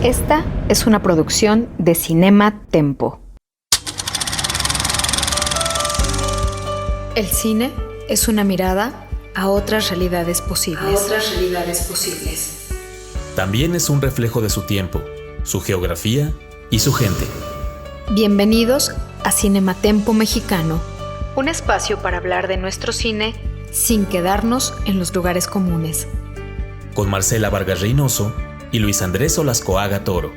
Esta es una producción de Cinema Tempo. El cine es una mirada a otras realidades posibles. También es un reflejo de su tiempo, su geografía y su gente. Bienvenidos a Cinema Tempo Mexicano, un espacio para hablar de nuestro cine sin quedarnos en los lugares comunes. Con Marcela Vargas Reynoso y Luis Andrés Olascoaga Toro.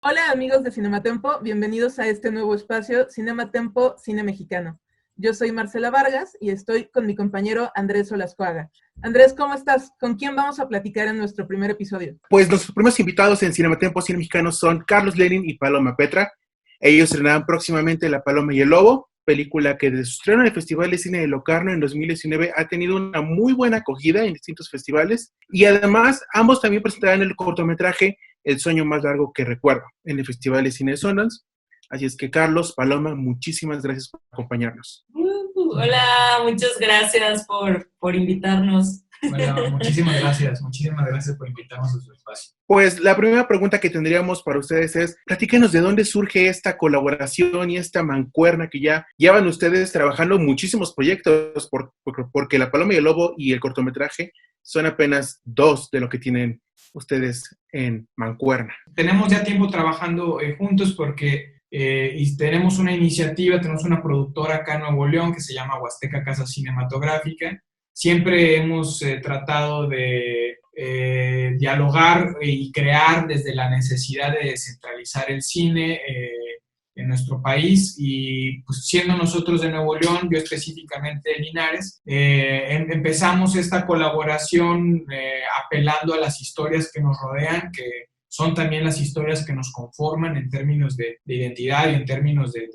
Hola amigos de Cinema Tempo, bienvenidos a este nuevo espacio Cinema Tempo Cine Mexicano. Yo soy Marcela Vargas y estoy con mi compañero Andrés Olascoaga. Andrés, ¿cómo estás? ¿Con quién vamos a platicar en nuestro primer episodio? Pues nuestros primeros invitados en Cinema Tempo Cine Mexicano son Carlos Lenin y Paloma Petra. Ellos estrenarán próximamente La Paloma y el Lobo, película que desde su estreno en el Festival de Cine de Locarno en 2019 ha tenido una muy buena acogida en distintos festivales, y además ambos también presentarán el cortometraje El sueño más largo que recuerdo en el Festival de Cine de Sundance. Así es que Carlos, Paloma, muchísimas gracias por acompañarnos. Hola, muchas gracias por invitarnos. Bueno, muchísimas gracias por invitarnos a su espacio. Pues la primera pregunta que tendríamos para ustedes es, platíquenos de dónde surge esta colaboración y esta mancuerna que ya llevan ustedes trabajando muchísimos proyectos, porque La Paloma y el Lobo y el cortometraje son apenas dos de lo que tienen ustedes en mancuerna. Tenemos ya tiempo trabajando juntos porque y tenemos una iniciativa, tenemos una productora acá en Nuevo León que se llama Huasteca Casa Cinematográfica. Siempre hemos tratado de dialogar y crear desde la necesidad de descentralizar el cine en nuestro país, y pues siendo nosotros de Nuevo León, yo específicamente de Linares, empezamos esta colaboración apelando a las historias que nos rodean, que son también las historias que nos conforman en términos de identidad y en términos de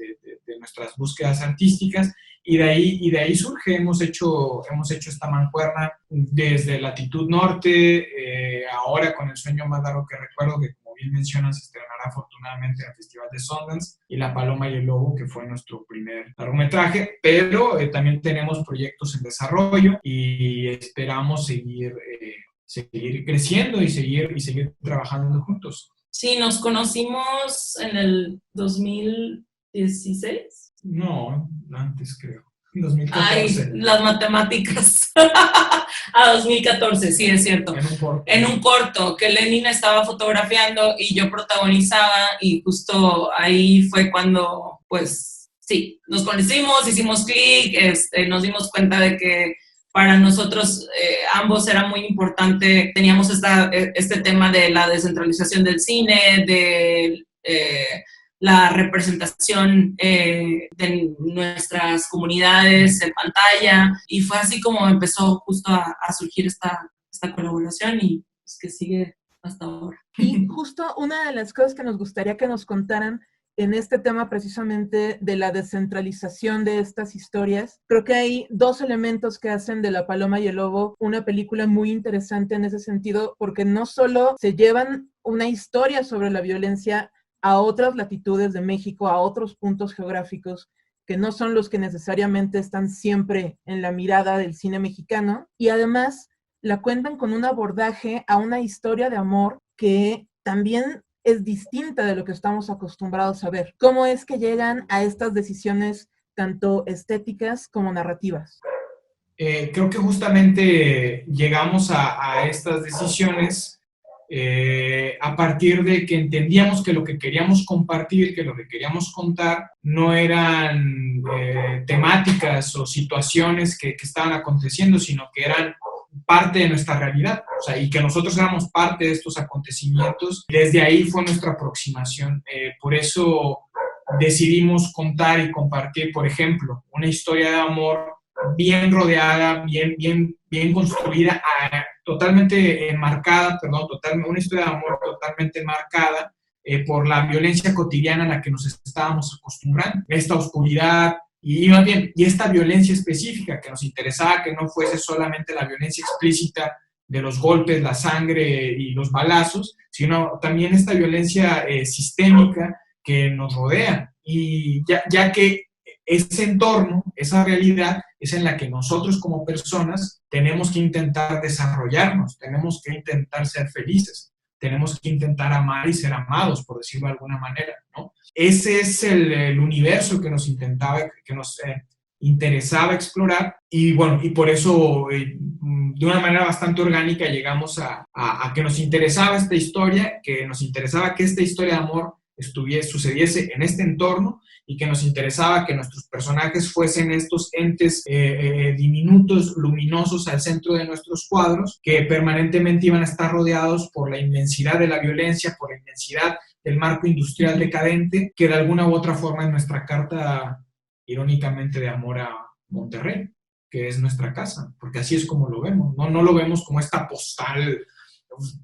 nuestras búsquedas artísticas. Y de ahí surge, hemos hecho esta mancuerna desde Latitud Norte, ahora con El sueño más largo que recuerdo, que como bien mencionas, se estrenará afortunadamente en el Festival de Sundance, y La Paloma y el Lobo, que fue nuestro primer largometraje, pero también tenemos proyectos en desarrollo y esperamos seguir creciendo y seguir trabajando juntos. Sí, nos conocimos en el 2016. No, antes creo. 2014. Ay, las matemáticas. A 2014, sí, es cierto. En un corto que Lenin estaba fotografiando y yo protagonizaba, y justo ahí fue cuando, pues, sí, nos conocimos, hicimos clic, nos dimos cuenta de que para nosotros ambos era muy importante. Teníamos este tema de la descentralización del cine, de la representación de nuestras comunidades en pantalla, y fue así como empezó justo a surgir esta colaboración, y pues que sigue hasta ahora. Y justo una de las cosas que nos gustaría que nos contaran en este tema precisamente de la descentralización de estas historias, creo que hay dos elementos que hacen de La Paloma y el Lobo una película muy interesante en ese sentido, porque no solo se llevan una historia sobre la violencia a otras latitudes de México, a otros puntos geográficos que no son los que necesariamente están siempre en la mirada del cine mexicano, y además la cuentan con un abordaje a una historia de amor que también es distinta de lo que estamos acostumbrados a ver. ¿Cómo es que llegan a estas decisiones tanto estéticas como narrativas? Creo que justamente llegamos a estas decisiones a partir de que entendíamos que lo que queríamos compartir, que lo que queríamos contar, no eran temáticas o situaciones que estaban aconteciendo, sino que eran parte de nuestra realidad, o sea, y que nosotros éramos parte de estos acontecimientos. Desde ahí fue nuestra aproximación. Por eso decidimos contar y compartir, por ejemplo, una historia de amor bien rodeada, bien construida, totalmente enmarcada, una historia de amor totalmente enmarcada por la violencia cotidiana a la que nos estábamos acostumbrando. Esta oscuridad y esta violencia específica que nos interesaba que no fuese solamente la violencia explícita de los golpes, la sangre y los balazos, sino también esta violencia sistémica que nos rodea. Y ya que ese entorno, esa realidad, es en la que nosotros como personas tenemos que intentar desarrollarnos, tenemos que intentar ser felices, tenemos que intentar amar y ser amados, por decirlo de alguna manera, ¿no? Ese es el universo que nos interesaba explorar, y bueno, y por eso de una manera bastante orgánica llegamos a que nos interesaba esta historia, que nos interesaba que esta historia de amor sucediese en este entorno, y que nos interesaba que nuestros personajes fuesen estos entes diminutos, luminosos al centro de nuestros cuadros, que permanentemente iban a estar rodeados por la inmensidad de la violencia, por la inmensidad del marco industrial decadente, que de alguna u otra forma es nuestra carta, irónicamente, de amor a Monterrey, que es nuestra casa, porque así es como lo vemos, no lo vemos como esta postal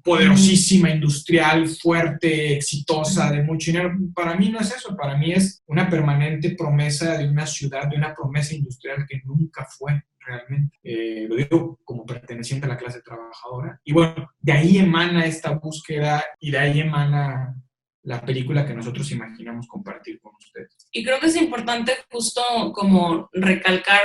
poderosísima, industrial, fuerte, exitosa, de mucho dinero. Para mí no es eso, para mí es una permanente promesa de una ciudad, de una promesa industrial que nunca fue realmente. Lo digo como perteneciente a la clase trabajadora. Y bueno, de ahí emana esta búsqueda y de ahí emana la película que nosotros imaginamos compartir con ustedes. Y creo que es importante justo como recalcar,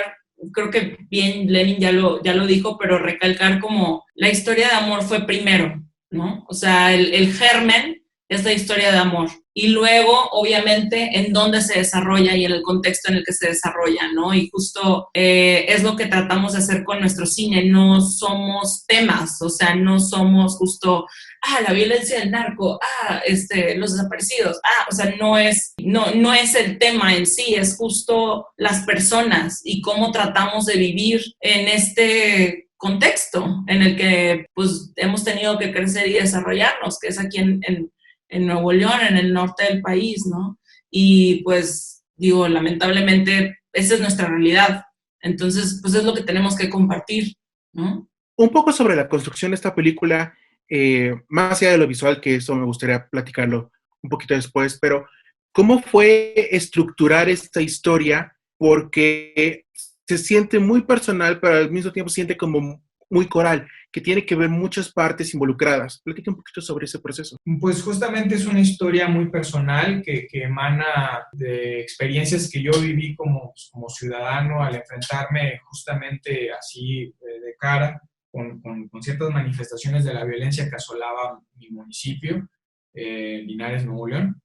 creo que bien Lenin ya lo dijo, pero recalcar como la historia de amor fue primero, ¿no? O sea, el germen es la historia de amor. Y luego, obviamente, en dónde se desarrolla y en el contexto en el que se desarrolla, ¿no? Y justo es lo que tratamos de hacer con nuestro cine. No somos temas, o sea, no somos justo, la violencia del narco, los desaparecidos, o sea, no es el tema en sí, es justo las personas y cómo tratamos de vivir en este contexto en el que, pues, hemos tenido que crecer y desarrollarnos, que es aquí en Nuevo León, en el norte del país, ¿no? Y pues, digo, lamentablemente, esa es nuestra realidad. Entonces, pues es lo que tenemos que compartir, ¿no? Un poco sobre la construcción de esta película, más allá de lo visual, que eso me gustaría platicarlo un poquito después, pero ¿cómo fue estructurar esta historia? Porque se siente muy personal, pero al mismo tiempo se siente como muy coral, que tiene que ver muchas partes involucradas. Platica un poquito sobre ese proceso. Pues justamente es una historia muy personal que emana de experiencias que yo viví como ciudadano al enfrentarme justamente así de cara con ciertas manifestaciones de la violencia que asolaba mi municipio, Linares, Nuevo León,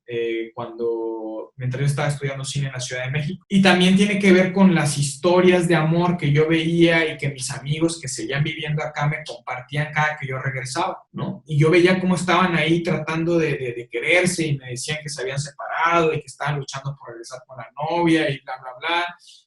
mientras yo estaba estudiando cine en la Ciudad de México. Y también tiene que ver con las historias de amor que yo veía y que mis amigos que seguían viviendo acá me compartían cada que yo regresaba, ¿no? Y yo veía cómo estaban ahí tratando de quererse y me decían que se habían separado y que estaban luchando por regresar con la novia y bla, bla, bla.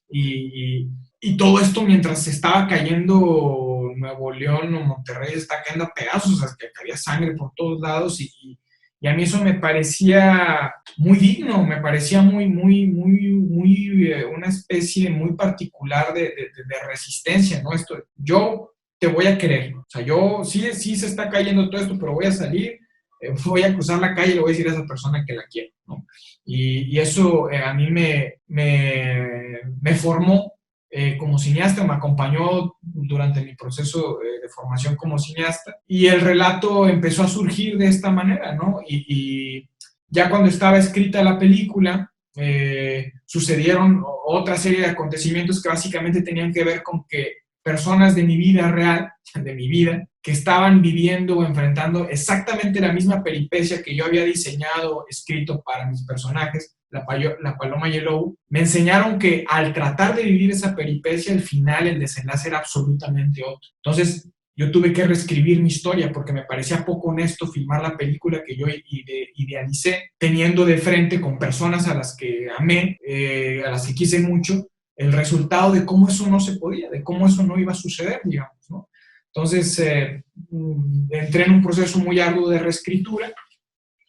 Y todo esto mientras se estaba cayendo Nuevo León o Monterrey, está cayendo a pedazos, o sea, que había sangre por todos lados y a mí eso me parecía muy digno, me parecía muy una especie muy particular de resistencia, ¿no? Yo te voy a querer, o sea, yo sí se está cayendo todo esto, pero voy a salir, voy a cruzar la calle y le voy a decir a esa persona que la quiero, ¿no? Y eso a mí me formó como cineasta, me acompañó durante mi proceso de formación como cineasta, y el relato empezó a surgir de esta manera, ¿no? Y ya cuando estaba escrita la película, sucedieron otra serie de acontecimientos que básicamente tenían que ver con que personas de mi vida real, de mi vida, que estaban viviendo o enfrentando exactamente la misma peripecia que yo había diseñado, escrito para mis personajes, la paloma y el lobo, me enseñaron que al tratar de vivir esa peripecia, al final el desenlace era absolutamente otro. Entonces, yo tuve que reescribir mi historia porque me parecía poco honesto filmar la película que yo idealicé, teniendo de frente con personas a las que amé, a las que quise mucho, el resultado de cómo eso no se podía, de cómo eso no iba a suceder, digamos, ¿no? Entonces, entré en un proceso muy arduo de reescritura,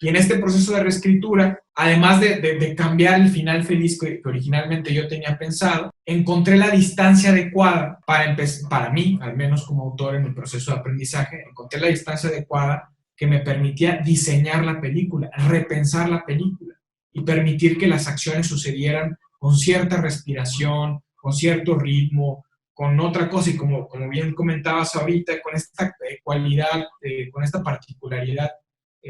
y en este proceso de reescritura, además de cambiar el final feliz que originalmente yo tenía pensado, encontré la distancia adecuada para mí, al menos como autor en el proceso de aprendizaje, encontré la distancia adecuada que me permitía diseñar la película, repensar la película y permitir que las acciones sucedieran con cierta respiración, con cierto ritmo, con otra cosa, y como bien comentabas ahorita, con esta cualidad, con esta particularidad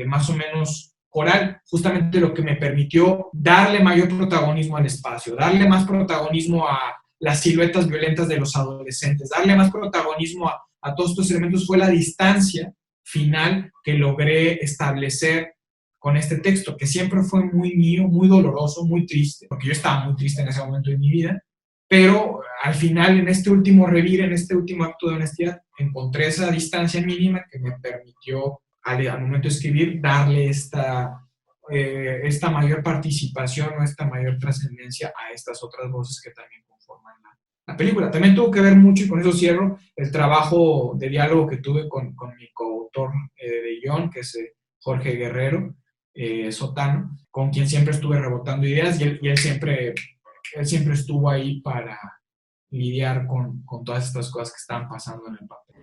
más o menos coral, justamente lo que me permitió darle mayor protagonismo al espacio, darle más protagonismo a las siluetas violentas de los adolescentes. Darle más protagonismo a todos estos elementos fue la distancia final que logré establecer con este texto, que siempre fue muy mío, muy doloroso, muy triste, porque yo estaba muy triste en ese momento de mi vida, pero al final, en este último revir, en este último acto de honestidad, encontré esa distancia mínima que me permitió, al momento de escribir, darle esta mayor participación o esta mayor trascendencia a estas otras voces que también conforman la película. También tuvo que ver mucho, y con eso cierro, el trabajo de diálogo que tuve con mi coautor de guión, que es Jorge Guerrero Sotano, con quien siempre estuve rebotando ideas, y él siempre estuvo ahí para lidiar con todas estas cosas que estaban pasando en el papel.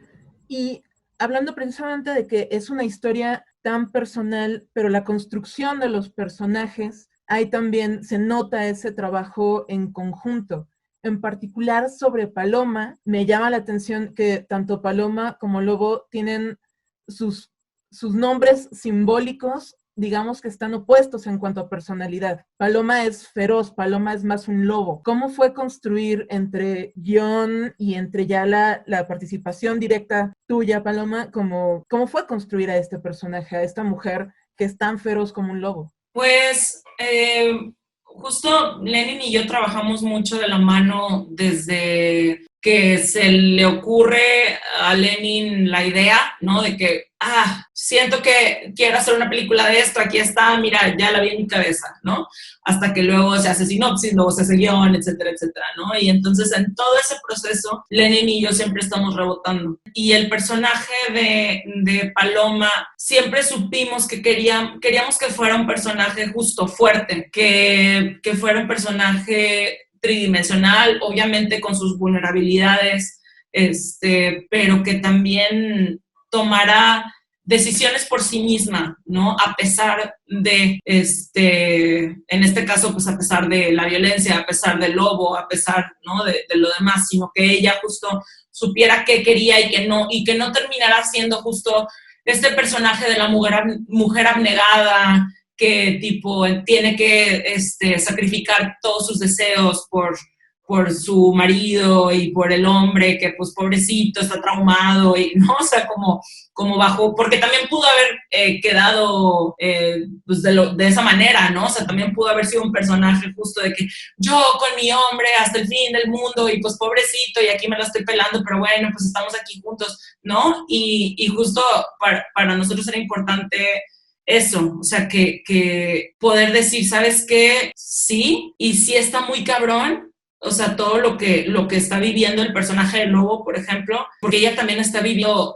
Y hablando precisamente de que es una historia tan personal, pero la construcción de los personajes, ahí también se nota ese trabajo en conjunto. En particular sobre Paloma, me llama la atención que tanto Paloma como Lobo tienen sus nombres simbólicos, digamos que están opuestos en cuanto a personalidad. Paloma es feroz, Paloma es más un lobo. ¿Cómo fue construir entre guión y entre ya la participación directa tuya, Paloma? ¿Cómo fue construir a este personaje, a esta mujer que es tan feroz como un lobo? Pues justo Lenin y yo trabajamos mucho de la mano desde que se le ocurre a Lenin la idea, ¿no? De que, siento que quiero hacer una película de esto, aquí está, mira, ya la vi en mi cabeza, ¿no? Hasta que luego se hace sinopsis, luego se hace guión, etcétera, etcétera, ¿no? Y entonces en todo ese proceso, Lenin y yo siempre estamos rebotando. Y el personaje de Paloma, siempre supimos que queríamos que fuera un personaje justo, fuerte, que fuera un personaje tridimensional, obviamente con sus vulnerabilidades, pero que también tomara decisiones por sí misma, ¿no? A pesar de, en este caso, pues a pesar de la violencia, a pesar del lobo, a pesar, ¿no? de lo demás, sino que ella justo supiera qué quería y que no terminara siendo justo este personaje de la mujer abnegada, que tipo tiene que sacrificar todos sus deseos por su marido y por el hombre que pues pobrecito está traumado y no, o sea, como bajo, porque también pudo haber quedado pues de esa manera, ¿no? O sea, también pudo haber sido un personaje justo de que yo con mi hombre hasta el fin del mundo y pues pobrecito y aquí me la estoy pelando, pero bueno, pues estamos aquí juntos, ¿no? Y justo para nosotros era importante eso, o sea, que poder decir, ¿sabes qué? Sí, y sí está muy cabrón, o sea, todo lo que está viviendo el personaje del lobo, por ejemplo, porque ella también está viviendo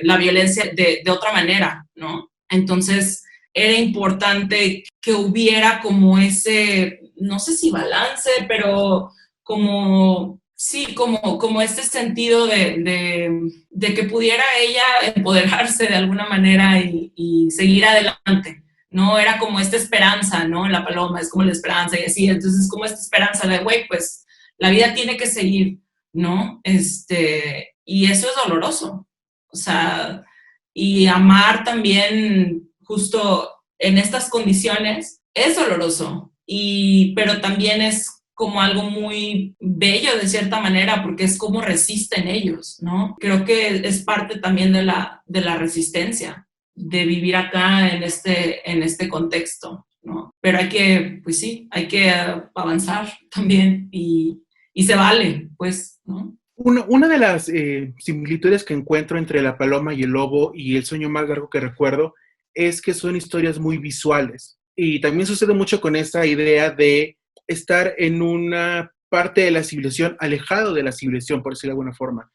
la violencia de otra manera, ¿no? Entonces, era importante que hubiera como ese, no sé si balance, pero como este sentido de que pudiera ella empoderarse de alguna manera y seguir adelante, ¿no? Era como esta esperanza, ¿no? La paloma es como la esperanza y así, entonces es como esta esperanza de, güey, pues la vida tiene que seguir, ¿no? Y eso es doloroso, o sea, y amar también justo en estas condiciones es doloroso, pero también es como algo muy bello de cierta manera, porque es como resisten ellos, ¿no? Creo que es parte también de la resistencia, de vivir acá en este contexto, ¿no? Pero hay que avanzar también y se vale, pues, ¿no? Una de las similitudes que encuentro entre La Paloma y el Lobo y El sueño más largo que recuerdo es que son historias muy visuales. Y también sucede mucho con esta idea de estar en una parte de la civilización, alejado de la civilización, por decirlo de alguna forma.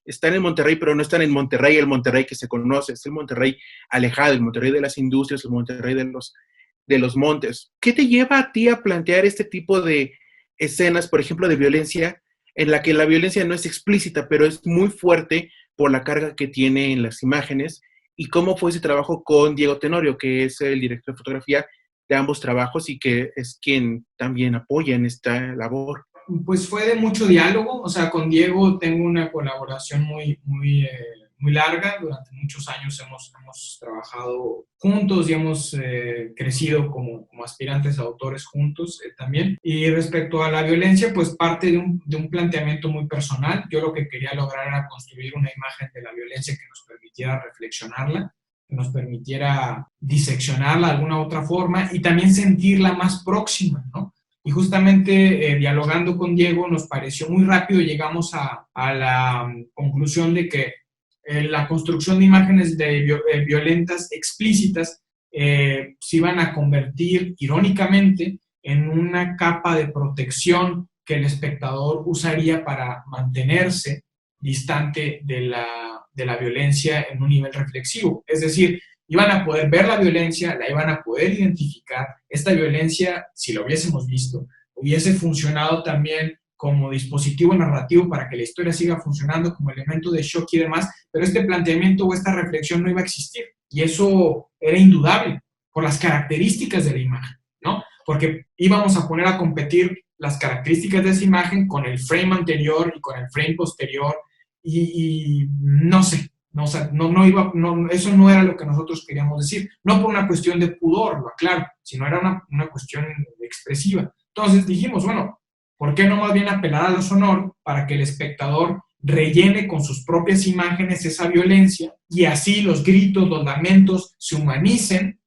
Están en Monterrey, pero no están en Monterrey, el Monterrey que se conoce, es el Monterrey alejado, el Monterrey de las industrias, el Monterrey de los montes. ¿Qué te lleva a ti a plantear este tipo de escenas, por ejemplo, de violencia, en la que la violencia no es explícita, pero es muy fuerte por la carga que tiene en las imágenes? ¿Y cómo fue ese trabajo con Diego Tenorio, que es el director de fotografía de ambos trabajos y que es quien también apoya en esta labor? Pues fue de mucho diálogo, o sea, con Diego tengo una colaboración muy muy larga. Durante muchos años hemos trabajado juntos y hemos crecido como aspirantes a autores juntos también. Y respecto a la violencia, pues parte de un planteamiento muy personal. Yo lo que quería lograr era construir una imagen de la violencia que nos permitiera reflexionarla, que nos permitiera diseccionarla de alguna otra forma y también sentirla más próxima, ¿no? Y justamente dialogando con Diego nos pareció muy rápido, llegamos a la conclusión de que la construcción de imágenes violentas explícitas se iban a convertir irónicamente en una capa de protección que el espectador usaría para mantenerse distante de la violencia en un nivel reflexivo. Es decir, iban a poder ver la violencia, la iban a poder identificar. Esta violencia, si lo hubiésemos visto, hubiese funcionado también como dispositivo narrativo para que la historia siga funcionando como elemento de shock y demás, pero este planteamiento o esta reflexión no iba a existir. Y eso era indudable por las características de la imagen, ¿no? Porque íbamos a poner a competir las características de esa imagen con el frame anterior y con el frame posterior y no sé. No, o sea, eso no era lo que nosotros queríamos decir. No por una cuestión de pudor, lo aclaro, sino era una cuestión expresiva. Entonces dijimos, bueno, ¿por qué no más bien apelar a lo sonoro para que el espectador rellene con sus propias imágenes esa violencia y así los gritos, los lamentos se humanicen,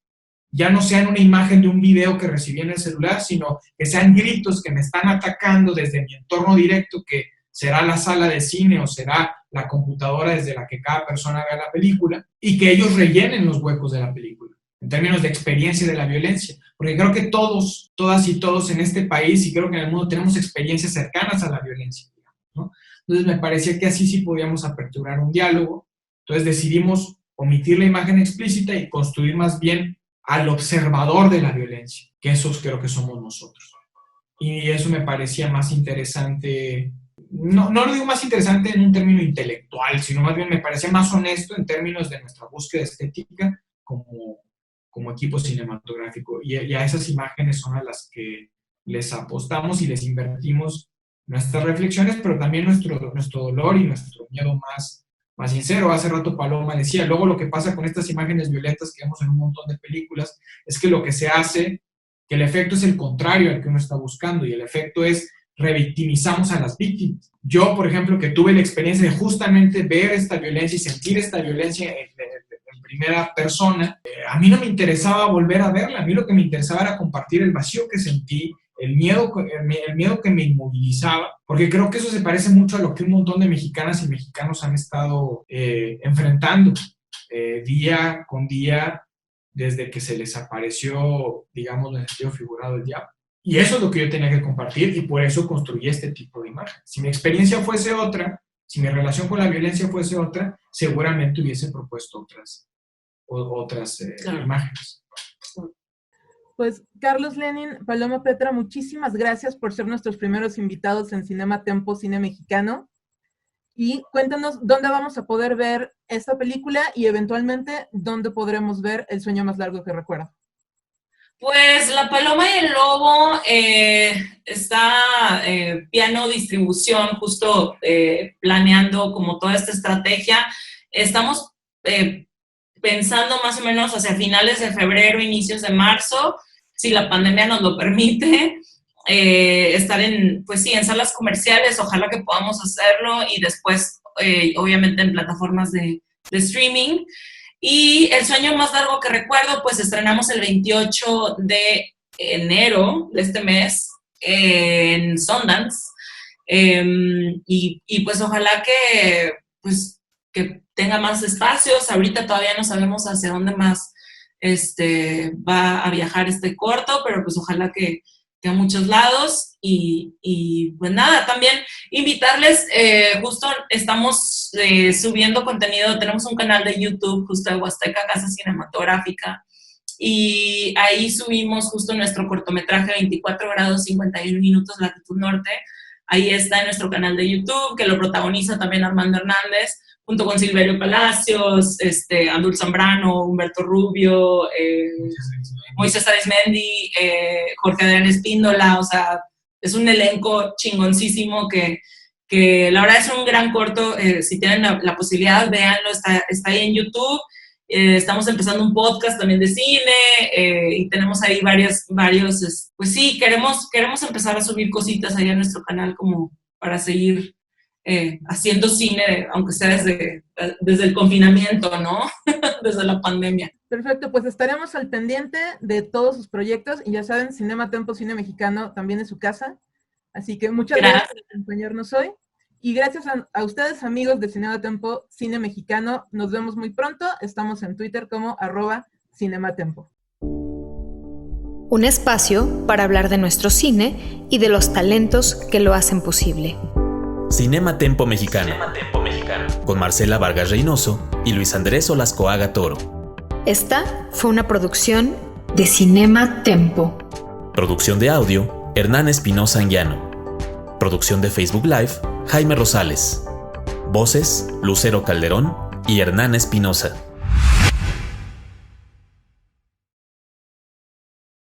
ya no sean una imagen de un video que recibí en el celular, sino que sean gritos que me están atacando desde mi entorno directo, que será la sala de cine o será la computadora desde la que cada persona vea la película, y que ellos rellenen los huecos de la película, en términos de experiencia de la violencia. Porque creo que todos, todas y todos en este país, y creo que en el mundo, tenemos experiencias cercanas a la violencia, ¿no? Entonces me parecía que así sí podíamos aperturar un diálogo. Entonces decidimos omitir la imagen explícita y construir más bien al observador de la violencia, que esos creo que somos nosotros. Y eso me parecía más interesante. No lo digo más interesante en un término intelectual, sino más bien me parecía más honesto en términos de nuestra búsqueda estética como equipo cinematográfico. Y a esas imágenes son a las que les apostamos y les invertimos nuestras reflexiones, pero también nuestro dolor y nuestro miedo más sincero. Hace rato Paloma decía, luego lo que pasa con estas imágenes violentas que vemos en un montón de películas es que lo que se hace, que el efecto es el contrario al que uno está buscando, y el efecto es revictimizamos a las víctimas. Yo, por ejemplo, que tuve la experiencia de justamente ver esta violencia y sentir esta violencia en primera persona, a mí no me interesaba volver a verla. A mí lo que me interesaba era compartir el vacío que sentí, el miedo que me inmovilizaba, porque creo que eso se parece mucho a lo que un montón de mexicanas y mexicanos han estado enfrentando día con día desde que se les apareció, digamos, en el sentido figurado del diablo. Y eso es lo que yo tenía que compartir, y por eso construí este tipo de imagen. Si mi experiencia fuese otra, si mi relación con la violencia fuese otra, seguramente hubiese propuesto otras imágenes. Pues Carlos Lenin, Paloma Petra, muchísimas gracias por ser nuestros primeros invitados en Cinema Tempo, Cine Mexicano. Y cuéntanos dónde vamos a poder ver esta película y eventualmente dónde podremos ver El sueño más largo que recuerdo. Pues La Paloma y el Lobo está Piano Distribución justo planeando como toda esta estrategia. Estamos pensando más o menos hacia finales de febrero, inicios de marzo, si la pandemia nos lo permite, estar en salas comerciales, ojalá que podamos hacerlo, y después obviamente en plataformas de streaming. Y El sueño más largo que recuerdo, pues estrenamos el 28 de enero de este mes en Sundance. Y pues ojalá que tenga más espacios. Ahorita todavía no sabemos hacia dónde más va a viajar este corto, pero pues ojalá que a muchos lados. Y pues nada, también invitarles, justo estamos subiendo contenido, tenemos un canal de YouTube justo de Huasteca Casa Cinematográfica, y ahí subimos justo nuestro cortometraje 24 grados 51 minutos latitud norte. Ahí está en nuestro canal de YouTube, que lo protagoniza también Armando Hernández, junto con Silverio Palacios, Abdul Zambrano, Humberto Rubio, Moisés Arismendi, Jorge Adrián Espíndola. O sea, es un elenco chingoncísimo que que la verdad es un gran corto. Si tienen la posibilidad, véanlo, está ahí en YouTube. Estamos empezando un podcast también de cine y tenemos ahí varios, pues sí, queremos empezar a subir cositas ahí a nuestro canal como para seguir haciendo cine, aunque sea desde el confinamiento, ¿no? Desde la pandemia. Perfecto, pues estaremos al pendiente de todos sus proyectos y ya saben, Cinema Tempo Cine Mexicano también es su casa, así que muchas gracias por acompañarnos hoy y gracias a ustedes, amigos de Cinema Tempo Cine Mexicano. Nos vemos muy pronto, estamos en Twitter como @cinematempo. Un espacio para hablar de nuestro cine y de los talentos que lo hacen posible. Cinema Tempo Mexicano. Con Marcela Vargas Reynoso y Luis Andrés Olascoaga Toro. Esta fue una producción de Cinema Tempo. Producción de audio, Hernán Espinosa Anguiano. Producción de Facebook Live, Jaime Rosales. Voces, Lucero Calderón y Hernán Espinosa.